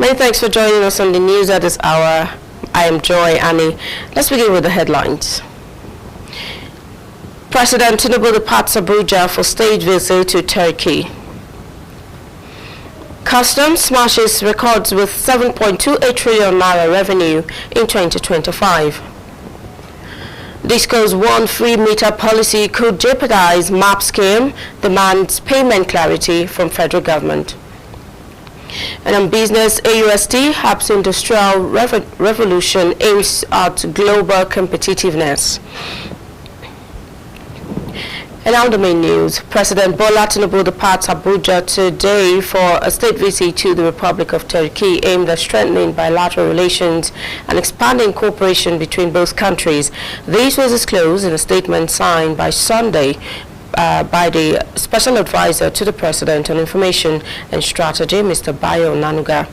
Many thanks for joining us on the news at this hour. I am Joy Annie. Let's begin with the headlines. President Tinubu departs Abuja for state visit to Turkey. Customs smashes records with 7.28 trillion naira revenue in 2025. Disco's one free meter policy could jeopardize MAP scheme, demands payment clarity from federal government. And on business, AUST hubs industrial revolution aims at global competitiveness. And now the main news. President Bola Tinubu departs Abuja today for a state visit to the Republic of Turkey aimed at strengthening bilateral relations and expanding cooperation between both countries. This was disclosed in a statement signed by Sunday by the Special Advisor to the President on Information and Strategy, Mr. Bayo Nanuga.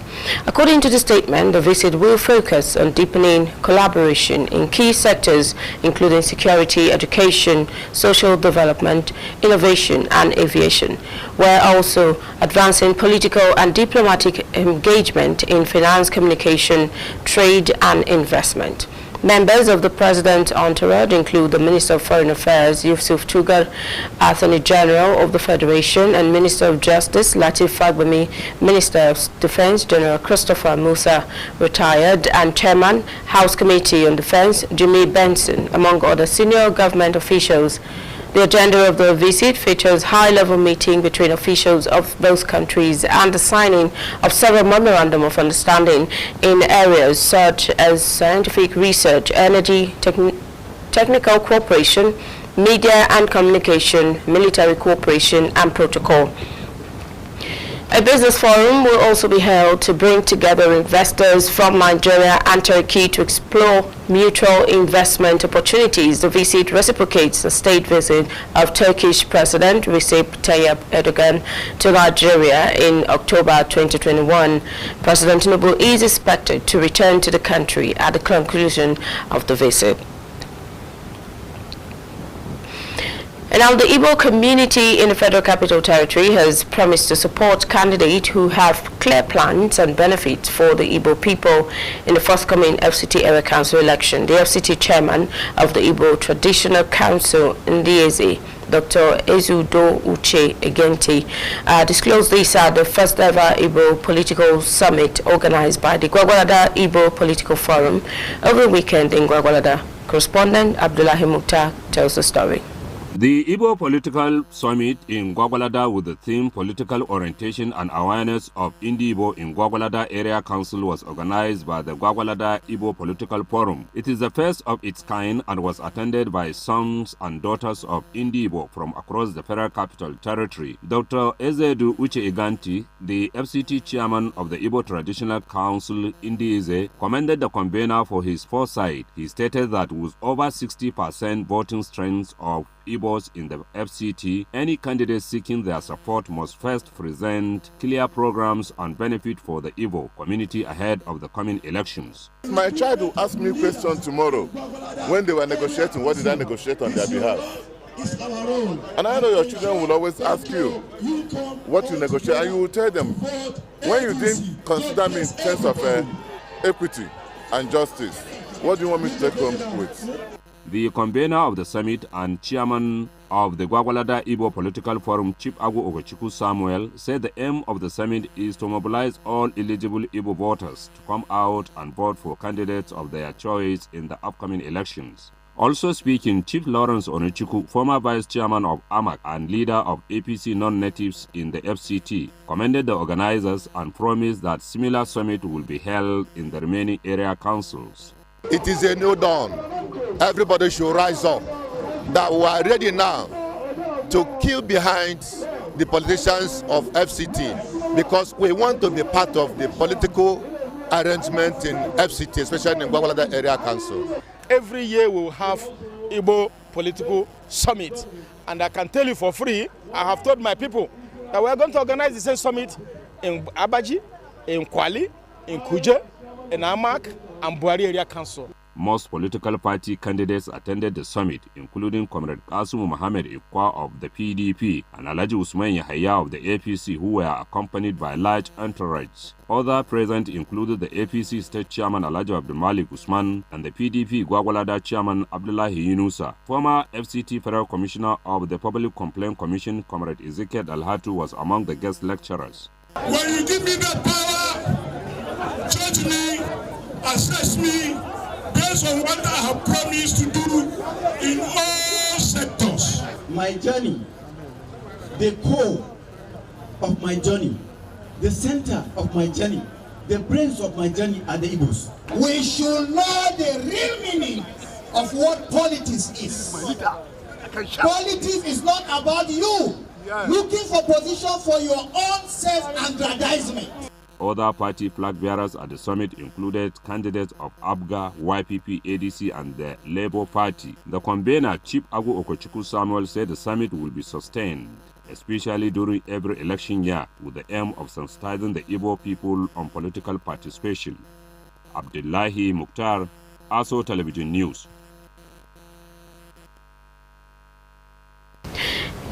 According to the statement, the visit will focus on deepening collaboration in key sectors, including security, education, social development, innovation, and aviation, while also advancing political and diplomatic engagement in finance, communication, trade, and investment. Members of the President's entourage include the Minister of Foreign Affairs, Yusuf Tugar, Attorney General of the Federation, and Minister of Justice, Latif Fagbemi, Minister of Defense, General Christopher Musa, retired, and Chairman, House Committee on Defense, Jimmy Benson, among other senior government officials. The agenda of the visit features high-level meeting between officials of both countries and the signing of several memorandum of understanding in areas such as scientific research, energy, technical cooperation, media and communication, military cooperation, and protocol. A business forum will also be held to bring together investors from Nigeria and Turkey to explore mutual investment opportunities. The visit reciprocates the state visit of Turkish President Recep Tayyip Erdogan to Nigeria in October 2021. President Tinubu is expected to return to the country at the conclusion of the visit. And now the Igbo community in the Federal Capital Territory has promised to support candidates who have clear plans and benefits for the Igbo people in the forthcoming FCT Area Council election. The FCT chairman of the Igbo Traditional Council, Ndieze, Dr. Ezudo Uche Egenti, disclosed this at the first ever Igbo Political Summit organized by the Gwagwalada Igbo Political Forum over the weekend in Gwagwalada. Correspondent Abdullahi Mukhtar tells the story. The Igbo Political Summit in Gwagwalada with the theme Political Orientation and Awareness of Indi-Igbo in Gwagwalada Area Council was organized by the Gwagwalada Igbo Political Forum. It is the first of its kind and was attended by sons and daughters of Indi-Igbo from across the Federal Capital Territory. Dr. Ezedu Uche Eganti, the FCT chairman of the Igbo Traditional Council, Ndieze, commended the convener for his foresight. He stated that with over 60% voting strength of Igbos in the FCT, any candidate seeking their support must first present clear programs and benefit for the Igbo community ahead of the coming elections. My child will ask me a question tomorrow when they were negotiating, what did I negotiate on their behalf? And I know your children will always ask you what you negotiate, and you will tell them, when you didn't consider me in terms of equity and justice, what do you want me to take home with? The convener of the summit and chairman of the Gwagwalada Igbo Political Forum, Chief Agu Ogochukwu Samuel, said the aim of the summit is to mobilize all eligible Igbo voters to come out and vote for candidates of their choice in the upcoming elections. Also speaking, Chief Lawrence Onechukwu, former vice chairman of AMAC and leader of APC non-natives in the FCT, commended the organizers and promised that similar summit will be held in the remaining area councils. It is a new dawn. Everybody should rise up. That we are ready now to kill behind the politicians of FCT, because we want to be part of the political arrangement in FCT, especially in Gwagwalada Area Council. Every year we will have Igbo Political Summit, and I can tell you for free, I have told my people that we are going to organize the same summit in Abaji, in Kwali, in Kuje, in Amak, and Buhari Area Council. Most political party candidates attended the summit, including Comrade Kasumu Mohammed Ikwa of the PDP and Alhaji Usman Yahaya of the APC, who were accompanied by large entourage. Other present included the APC State Chairman Alhaji Abdul Malik Usman and the PDP Gwagwalada Chairman Abdullahi Yunusa. Former FCT Federal Commissioner of the Public Complaint Commission, Comrade Ezekiel Alhatu, was among the guest lecturers. When you give me that power, judge me, assess me, based on what I have promised to do in all sectors. My journey, the core of my journey, the center of my journey, the brains of my journey are the Igbos. We should know the real meaning of what politics is. Politics is not about you looking for position for your own self-aggrandizement. Other party flag bearers at the summit included candidates of ABGA, YPP, ADC, and the Labour Party. The convener, Chief Agu Okochukwu Samuel, said the summit will be sustained, especially during every election year, with the aim of sensitizing the Igbo people on political participation. Abdullahi Mukhtar, Aso Television News.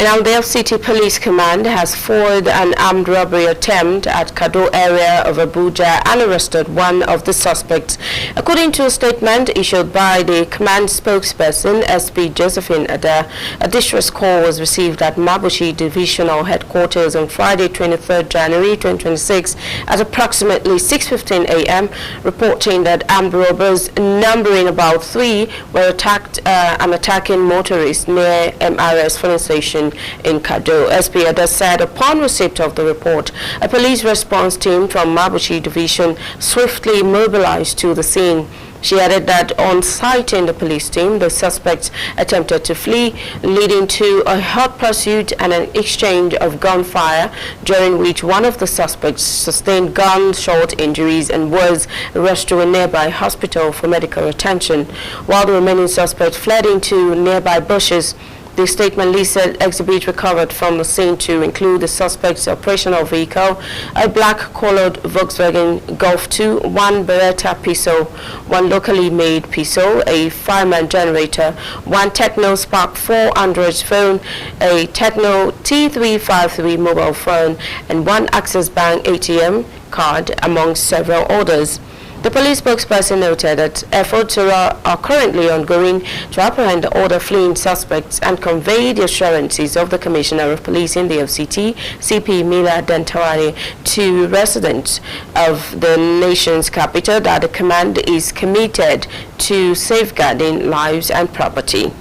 Now, the FCT Police Command has foiled an armed robbery attempt at Kado area of Abuja and arrested one of the suspects. According to a statement issued by the command spokesperson, SP Josephine Ada, a distress call was received at Mabuchi Divisional Headquarters on Friday, 23rd January 2026 at approximately 6:15 a.m., reporting that armed robbers numbering about 3 were attacked and attacking motorists near MRS filling station in Kado. SP Ada said upon receipt of the report, a police response team from Mabuchi Division swiftly mobilized to the scene. She added that on sighting the police team, the suspects attempted to flee, leading to a hot pursuit and an exchange of gunfire, during which one of the suspects sustained gunshot injuries and was rushed to a nearby hospital for medical attention, while the remaining suspect fled into nearby bushes. The statement listed exhibits recovered from the scene to include the suspect's operational vehicle, a black-colored Volkswagen Golf 2, one Beretta pistol, one locally made pistol, a fireman generator, one Techno Spark 4 Android phone, a Techno T353 mobile phone, and one Access Bank ATM card, among several others. The police spokesperson noted that efforts are currently ongoing to apprehend the other fleeing suspects and convey the assurances of the Commissioner of Police in the FCT, CP Mila Dentawari, to residents of the nation's capital that the command is committed to safeguarding lives and property.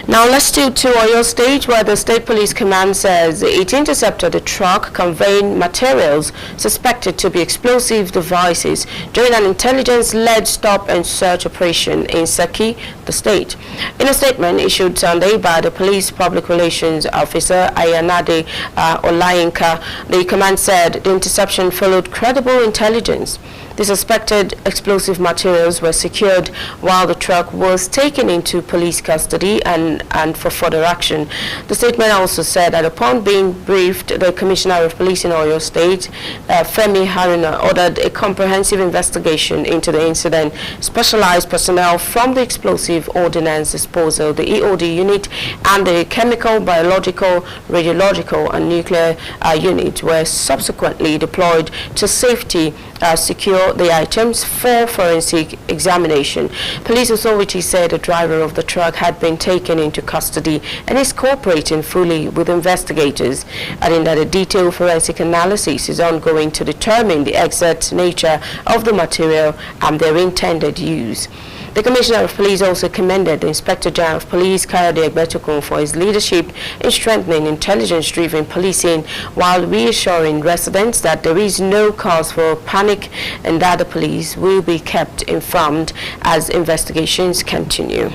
Now let's still to Oyo State, where the State Police Command says it intercepted a truck conveying materials suspected to be explosive devices during an intelligence-led stop and search operation in Saki, the state. In a statement issued Sunday by the Police Public Relations Officer Ayanade Olayinka, the command said the interception followed credible intelligence. The suspected explosive materials were secured while the truck was taken into police custody and for further action. The statement also said that upon being briefed, the Commissioner of Police in Oyo State, Femi Haruna, ordered a comprehensive investigation into the incident. Specialized personnel from the Explosive Ordnance Disposal, the EOD unit, and the Chemical, Biological, Radiological and Nuclear unit were subsequently deployed to safety secure the items for forensic examination. Police authorities said the driver of the truck had been taken into custody and is cooperating fully with investigators, adding that a detailed forensic analysis is ongoing to determine the exact nature of the material and their intended use. The Commissioner of Police also commended the Inspector General of Police, Kayode Egbetokun, for his leadership in strengthening intelligence-driven policing while reassuring residents that there is no cause for panic and that the police will be kept informed as investigations continue.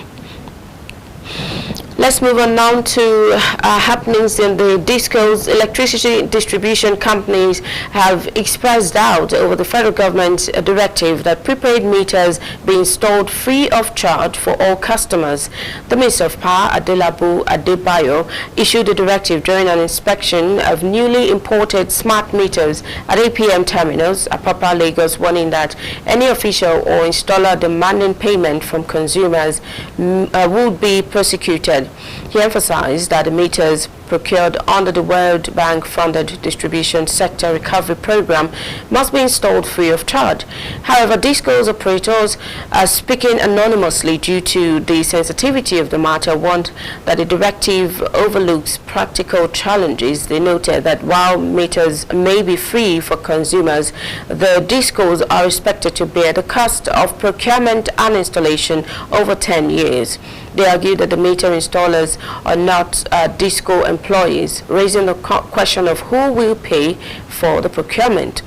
Let's move on now to happenings in the discos. Electricity distribution companies have expressed doubt over the federal government's directive that prepaid meters be installed free of charge for all customers. The Minister of Power, Adelabu Adebayo, issued a directive during an inspection of newly imported smart meters at APM terminals at Papa Lagos, warning that any official or installer demanding payment from consumers would be prosecuted. He emphasized that the meters procured under the World Bank-funded Distribution Sector Recovery Program must be installed free of charge. However, DISCO's operators are speaking anonymously due to the sensitivity of the matter, warned that the directive overlooks practical challenges. They noted that while meters may be free for consumers, the DISCOs are expected to bear the cost of procurement and installation over 10 years. They argue that the meter installers are not DISCO employees, raising the question of who will pay for the procurement.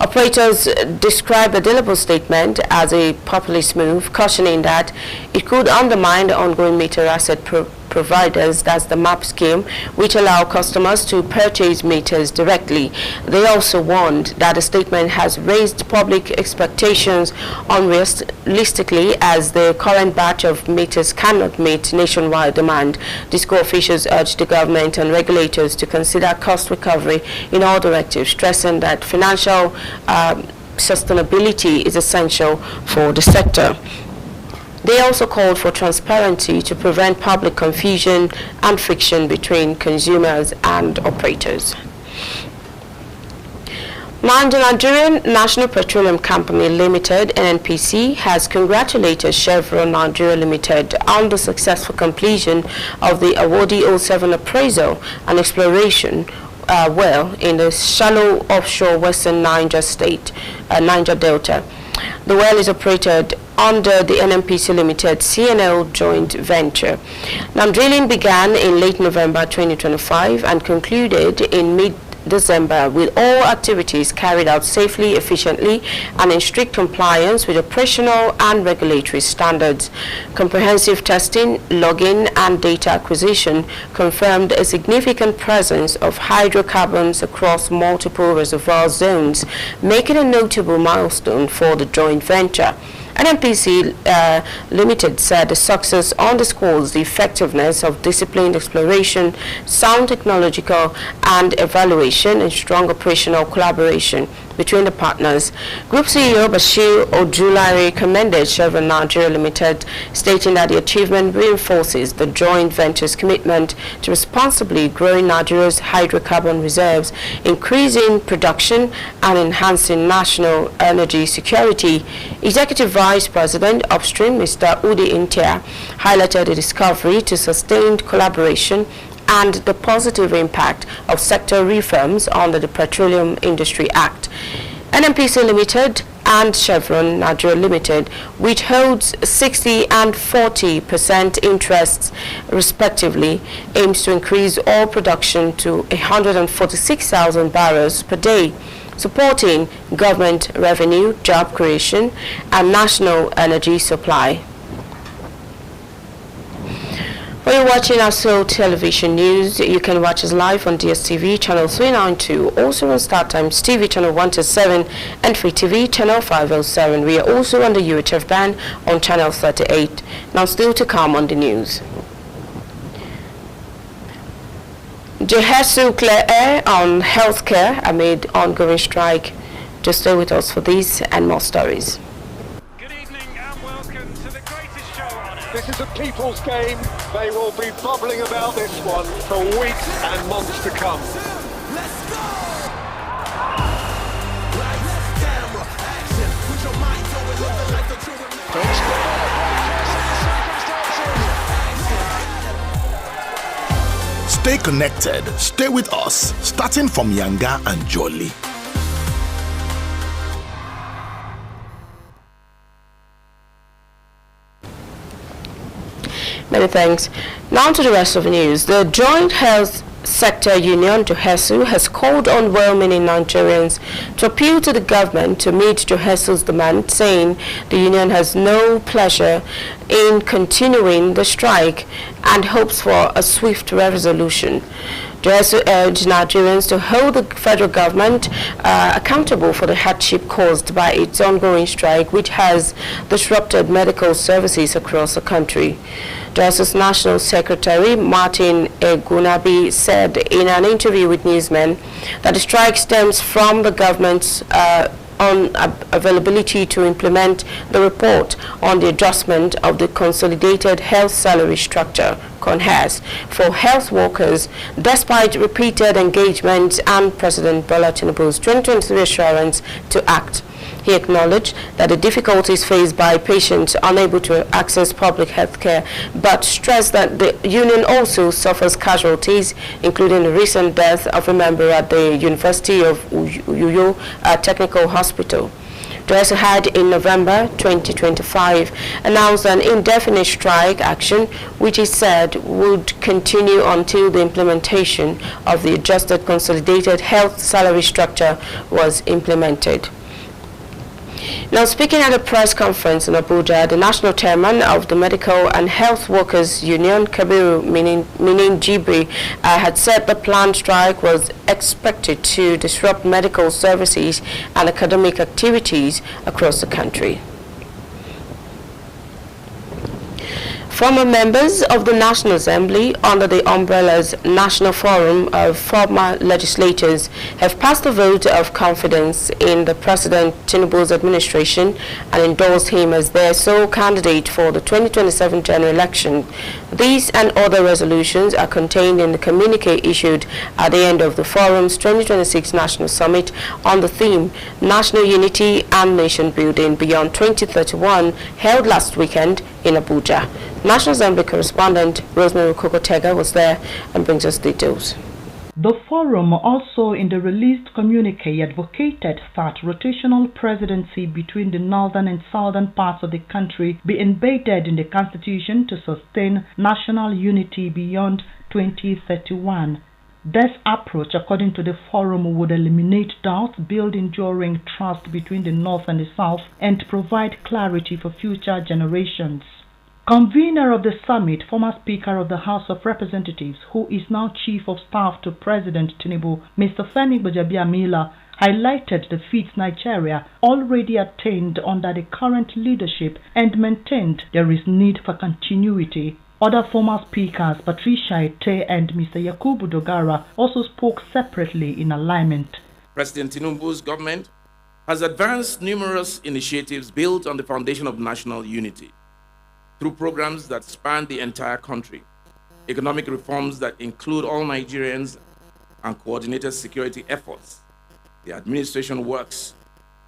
Operators describe the Adelabu statement as a populist move, cautioning that it could undermine the ongoing meter asset providers, that's the MAP scheme, which allow customers to purchase meters directly. They also warned that the statement has raised public expectations unrealistically as the current batch of meters cannot meet nationwide demand. DISCO officials urged the government and regulators to consider cost recovery in all directives, stressing that financial sustainability is essential for the sector. They also called for transparency to prevent public confusion and friction between consumers and operators. Now, the Nigerian National Petroleum Company Limited, NNPC, has congratulated Chevron Nigeria Limited on the successful completion of the Awodi 07 appraisal and exploration well in the shallow offshore western Niger Delta. The well is operated under the NNPC Limited CNL joint venture. Now, drilling began in late November 2025 and concluded in mid-December, with all activities carried out safely, efficiently, and in strict compliance with operational and regulatory standards. Comprehensive testing, logging, and data acquisition confirmed a significant presence of hydrocarbons across multiple reservoir zones, making a notable milestone for the joint venture. NNPC Limited said the success underscores the effectiveness of disciplined exploration, sound technological and evaluation, and strong operational collaboration between the partners. Group CEO Bashir Ojulari commended Chevron Nigeria Limited, stating that the achievement reinforces the joint venture's commitment to responsibly growing Nigeria's hydrocarbon reserves, increasing production, and enhancing national energy security. Executive Vice President Upstream, Mr. Udi Intia, highlighted the discovery to sustained collaboration and the positive impact of sector reforms under the Petroleum Industry Act. NNPC Limited and Chevron Nigeria Limited, which holds 60% and 40% interests respectively, aims to increase oil production to 146,000 barrels per day, supporting government revenue, job creation, and national energy supply. When you're watching Aso Television News, you can watch us live on DSTV channel 392, also on StarTimes TV channel 127 and Free TV channel 507. We are also on the UHF band on channel 38. Now, still to come on the news. Jehesu clear air on healthcare amid ongoing strike. Just stay with us for these and more stories. Good evening and welcome to the greatest show on earth. This is a people's game. They will be bubbling about this one for weeks and months to come. Let's go! Lights, camera, action. Put your mind to it, look like the truth. Don't score. Stay connected. Stay with us, starting from Yanga and Jolly. Many thanks. Now to the rest of the news. The Joint Health Sector Union, JOHESU, has called called on well-meaning Nigerians to appeal to the government to meet Joheso's demand, saying the union has no pleasure in continuing the strike and hopes for a swift resolution. Joheso urged Nigerians to hold the federal government accountable for the hardship caused by its ongoing strike, which has disrupted medical services across the country. Joheso's National Secretary Martin Egunabi said in an interview with newsmen that the strike stems from the government's unavailability to implement the report on the adjustment of the Consolidated Health Salary Structure (CONHAS) for health workers, despite repeated engagements and President Bola Tinubu's 2023 assurance to act. He acknowledged that the difficulties faced by patients unable to access public health care, but stressed that the union also suffers casualties, including the recent death of a member at the University of Uyo Technical Hospital. Joheso had in November 2025 announced an indefinite strike action, which he said would continue until the implementation of the adjusted consolidated health salary structure was implemented. Now, speaking at a press conference in Abuja, the national chairman of the Medical and Health Workers Union, Kabiru Minin Jibri, had said the planned strike was expected to disrupt medical services and academic activities across the country. Former members of the National Assembly under the umbrella's National Forum of Former Legislators have passed a vote of confidence in the President Tinubu's administration and endorsed him as their sole candidate for the 2027 general election. These and other resolutions are contained in the communique issued at the end of the Forum's 2026 National Summit on the theme National Unity and Nation Building Beyond 2031, held last weekend in Abuja. National Assembly correspondent Rosemary Kokotega was there and brings us details. The forum also in the released communique advocated that rotational presidency between the northern and southern parts of the country be embedded in the constitution to sustain national unity beyond 2031. This approach, according to the forum, would eliminate doubts, build enduring trust between the north and the south, and provide clarity for future generations. Convener of the summit, former Speaker of the House of Representatives, who is now Chief of Staff to President Tinubu, Mr. Femi Gbajabiamila, highlighted the feats Nigeria already attained under the current leadership and maintained there is need for continuity. Other former speakers, Patricia Ete and Mr. Yakubu Dogara, also spoke separately in alignment. President Tinubu's government has advanced numerous initiatives built on the foundation of national unity. Through programs that span the entire country, economic reforms that include all Nigerians, and coordinated security efforts, the administration works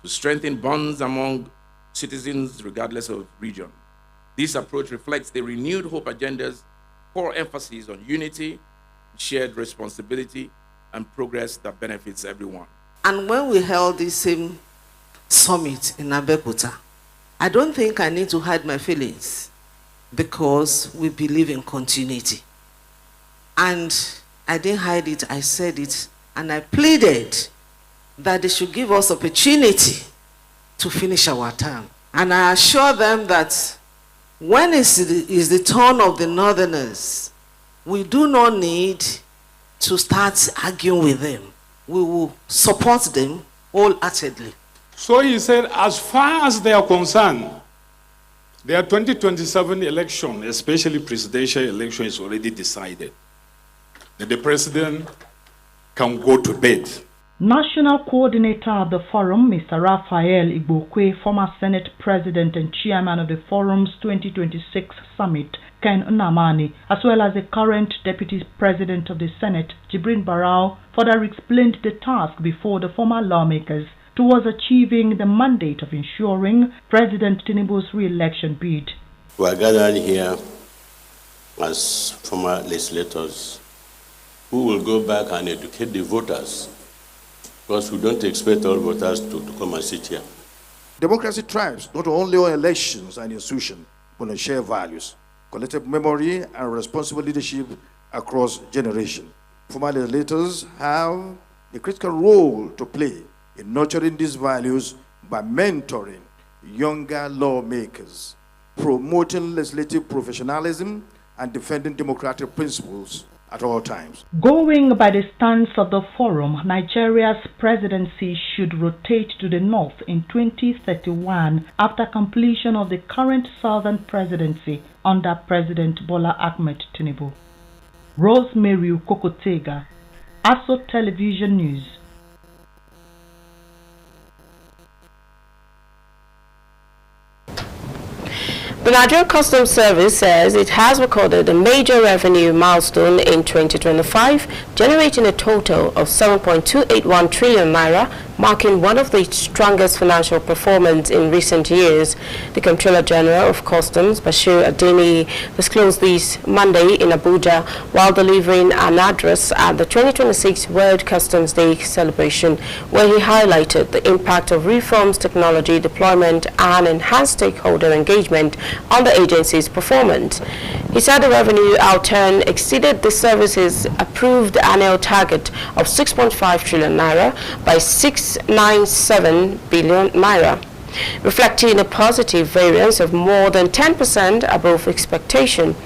to strengthen bonds among citizens regardless of region. This approach reflects the renewed hope agenda's core emphasis on unity, shared responsibility, and progress that benefits everyone. And when we held this same summit in Abeokuta, I don't think I need to hide my feelings, because we believe in continuity. And I didn't hide it, I said it, and I pleaded that they should give us opportunity to finish our term. And I assure them that when is the turn of the Northerners, we do not need to start arguing with them. We will support them wholeheartedly. So he said, as far as they are concerned, their 2027 election, especially presidential election, is already decided. That the president can go to bed. National coordinator of the forum, Mr. Raphael Igbokwe, former Senate President and Chairman of the forum's 2026 summit, Ken Nnamani, as well as the current Deputy President of the Senate, Jibrin Barau, further explained the task before the former lawmakers towards achieving the mandate of ensuring President Tinubu's re-election bid. We are gathered here as former legislators who will go back and educate the voters, because we don't expect all voters to come and sit here. Democracy thrives not only on elections and institutions, but on shared values, collective memory, and responsible leadership across generations. Former legislators have a critical role to play in nurturing these values by mentoring younger lawmakers, promoting legislative professionalism, and defending democratic principles at all times. Going by the stance of the forum, Nigeria's presidency should rotate to the north in 2031 after completion of the current southern presidency under President Bola Ahmed Tinubu. Rosemary Kokotega, Aso Television News. The Nigerian Customs Service says it has recorded a major revenue milestone in 2025, generating a total of 7.281 trillion naira, marking one of the strongest financial performance in recent years. The Comptroller General of Customs, Bashir Adeni, disclosed this Monday in Abuja while delivering an address at the 2026 World Customs Day celebration, where he highlighted the impact of reforms, technology deployment, and enhanced stakeholder engagement on the agency's performance. He said the revenue outturn exceeded the service's approved annual target of 6.5 trillion naira by 697 billion naira, reflecting a positive variance of more than 10% above expectation.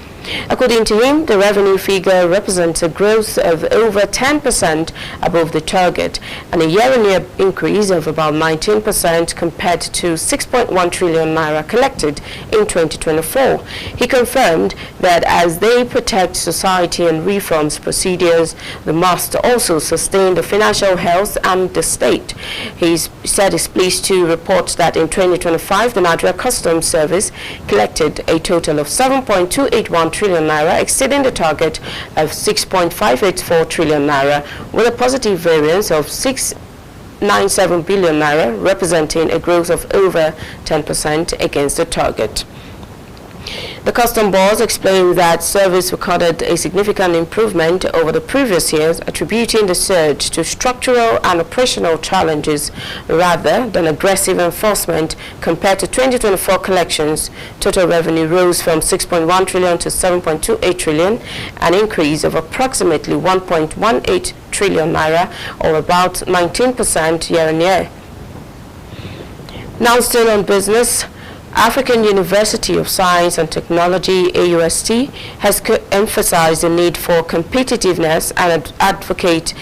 According to him, the revenue figure represents a growth of over 10% above the target and a year-on-year increase of about 19% compared to 6.1 trillion naira collected in 2024. He confirmed that as they protect society and reforms procedures, they must also sustain the financial health and the state. He said he's pleased to report that in 2025, the Nigeria Customs Service collected a total of 7.281 trillion naira, exceeding the target of 6.584 trillion naira, with a positive variance of 697 billion naira, representing a growth of over 10% against the target. The Custom Board explained that service recorded a significant improvement over the previous years, attributing the surge to structural and operational challenges rather than aggressive enforcement. Compared to 2024 collections, total revenue rose from 6.1 trillion to 7.28 trillion, an increase of approximately 1.18 trillion naira, or about 19% year-on-year. Now still on business, African University of Science and Technology, AUST, has emphasized the need for competitiveness and advocate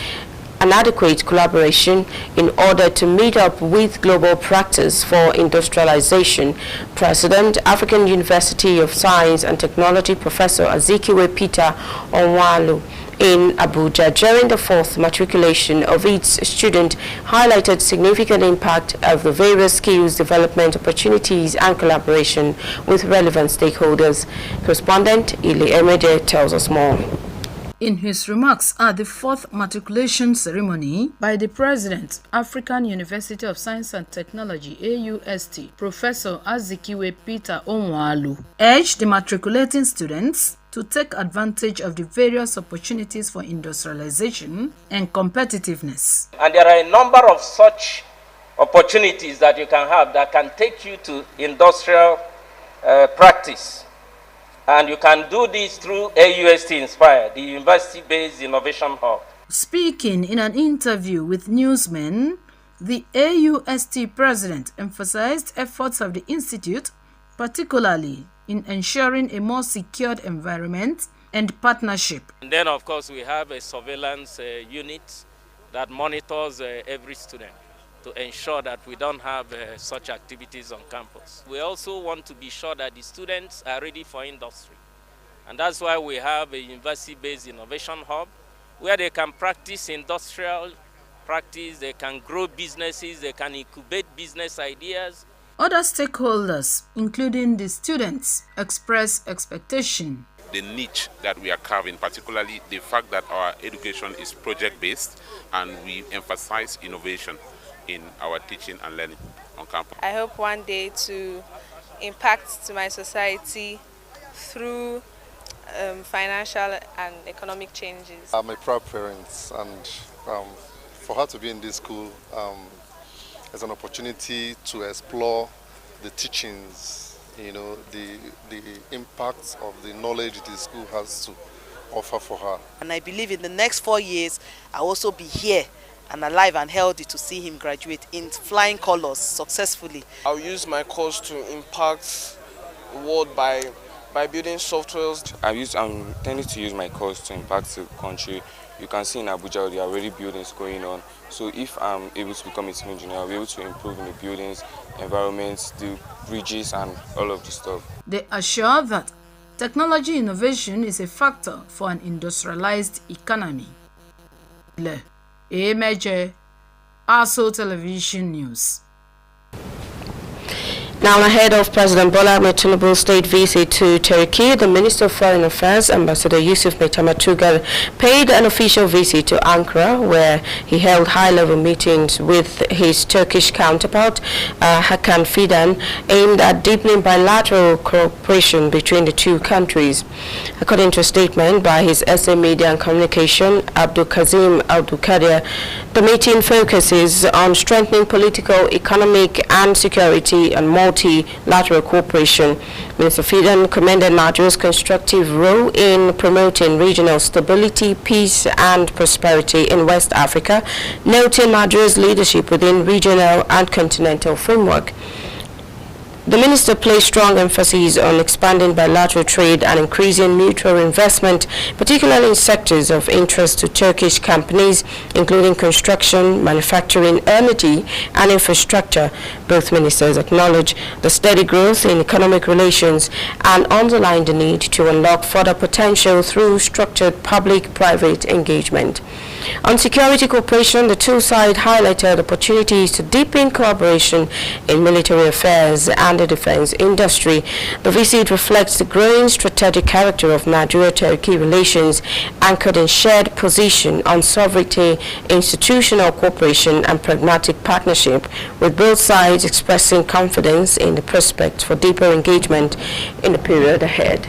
an adequate collaboration in order to meet up with global practice for industrialization. President, African University of Science and Technology, Professor Azikiwe Peter Onwalu, in Abuja during the fourth matriculation of its student, highlighted significant impact of the various skills development opportunities and collaboration with relevant stakeholders. Correspondent Ili Emede tells us more. In his remarks at the fourth matriculation ceremony by the President, African University of Science and Technology, AUST, Professor Azikiwe Peter Onwalu, urged the matriculating students to take advantage of the various opportunities for industrialization and competitiveness. And there are a number of such opportunities that you can have that can take you to industrial practice. And you can do this through AUST Inspire, the university-based innovation hub. Speaking in an interview with newsmen, the AUST president emphasized efforts of the institute, particularly in ensuring a more secured environment and partnership. And then, of course, we have a surveillance unit that monitors every student to ensure that we don't have such activities on campus. We also want to be sure that the students are ready for industry. And that's why we have a university-based innovation hub where they can practice industrial practice, they can grow businesses, they can incubate business ideas. Other stakeholders, including the students, express expectation. The niche that we are carving, particularly the fact that our education is project-based and we emphasize innovation in our teaching and learning on campus. I hope one day to impact to my society through financial and economic changes. I'm a proud parent, and for her to be in this school is an opportunity to explore the teachings, you know, the impacts of the knowledge the school has to offer for her. And I believe in the next 4 years, I'll also be here and alive and healthy to see him graduate in flying colors successfully. I'll use my course to impact the world by building softwares. I'm tending to use my course to impact the country. You can see in Abuja there are already buildings going on. So if I'm able to become a civil engineer, I'll be able to improve in the buildings, environments, the bridges and all of this stuff. They assure that technology innovation is a factor for an industrialized economy. Le Emeje, Aso Television News. Now, ahead of President Bola Ahmed Tinubu's state visit to Turkey, the Minister of Foreign Affairs, Ambassador Yusuf Metamatugal, paid an official visit to Ankara, where he held high-level meetings with his Turkish counterpart, Hakan Fidan, aimed at deepening bilateral cooperation between the two countries. According to a statement by his SA Media and Communication, Abdul Kazim Abdul Kadir, the meeting focuses on strengthening political, economic, and security and multilateral cooperation. Minister Fidan commended Nigeria's constructive role in promoting regional stability, peace, and prosperity in West Africa, noting Nigeria's leadership within regional and continental framework. The minister placed strong emphasis on expanding bilateral trade and increasing mutual investment, particularly in sectors of interest to Turkish companies, including construction, manufacturing, energy, and infrastructure. Both ministers acknowledged the steady growth in economic relations and underlined the need to unlock further potential through structured public-private engagement. On security cooperation, the two sides highlighted opportunities to deepen cooperation in military affairs and the defense industry. The visit reflects the growing strategic character of Nigeria-Turkey relations, anchored in shared position on sovereignty, institutional cooperation, and pragmatic partnership, with both sides expressing confidence in the prospect for deeper engagement in the period ahead.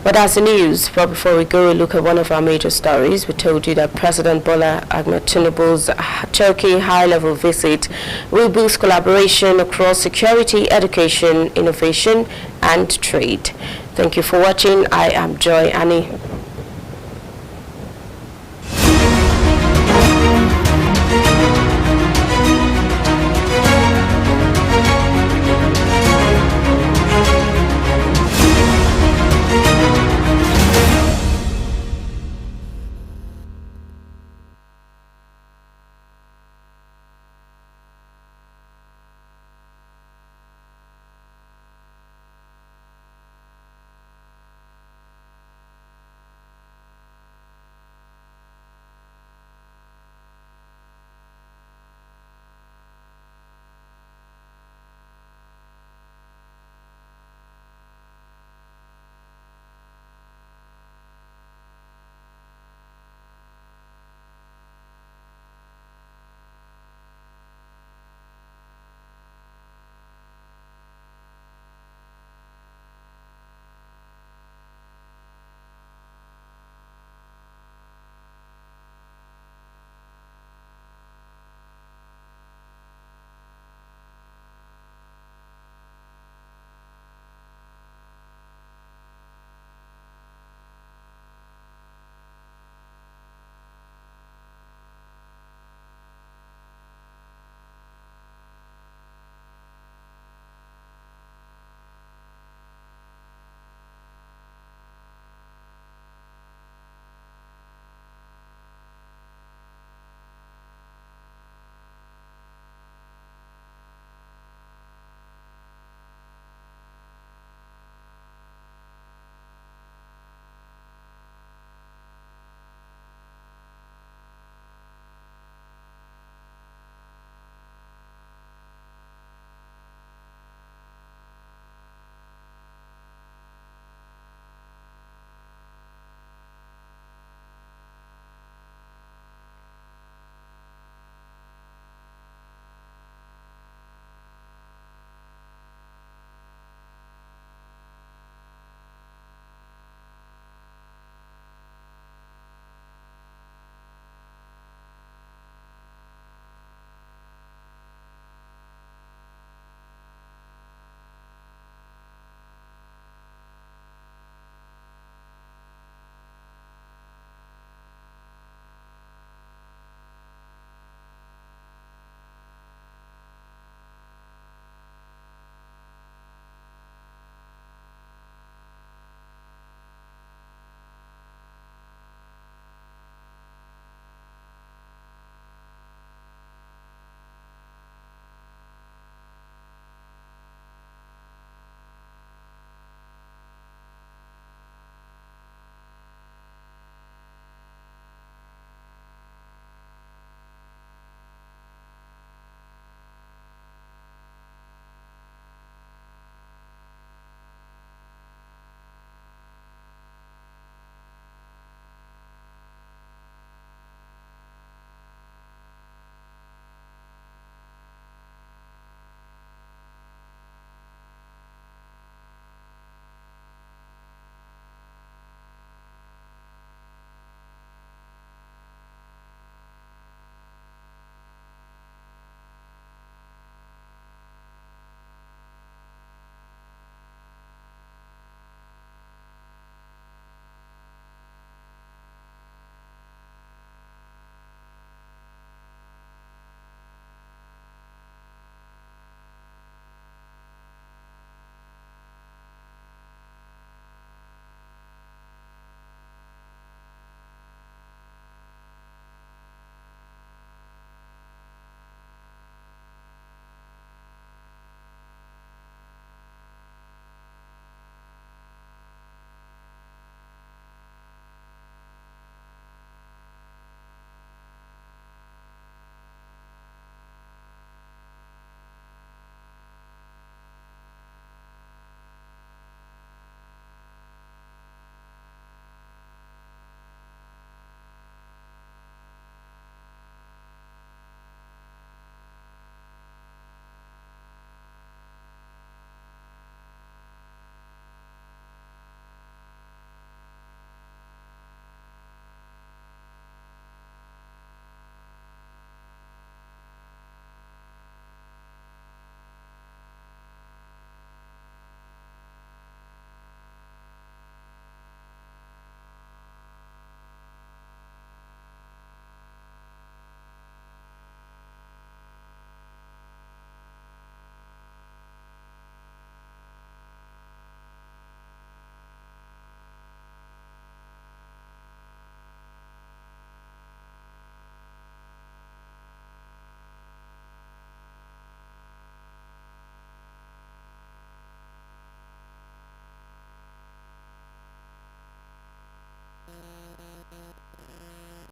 But as the news, but before we go look at one of our major stories, we told you that President Bola Ahmed Tinubu's Turkey high-level visit will boost collaboration across security, education, innovation, and trade. Thank you for watching. I am Joy Annie.